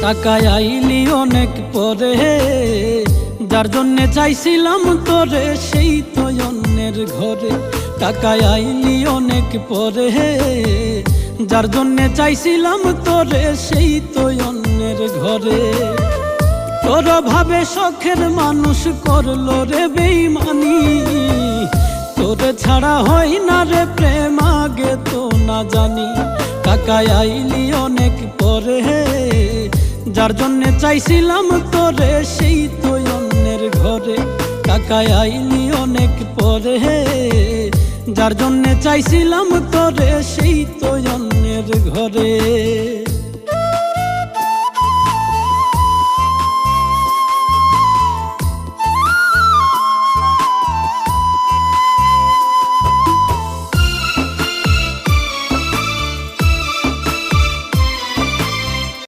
টাকায় আইলি অনেক পরে, যার জন্যে চাইছিলাম তোরে সেই তো অন্যের ঘরে। টাকায় আইলি অনেক পরে, যার জন্যে চাইছিলাম তোরে সেই তো অন্যের ঘরে। তোর ভাবে শখের মানুষ করলো রে বেইমানি, তোরে ছাড়া হয় না রে প্রেম আগে তো না জানি। টাকায় আইলি অনেক পরে, যার জন্যে চাইছিলাম তোরে সেই তো অন্যের ঘরে। টাকায় আইলি অনেক পরে, যার জন্যে চাইছিলাম তোরে সেই তো অন্যের ঘরে।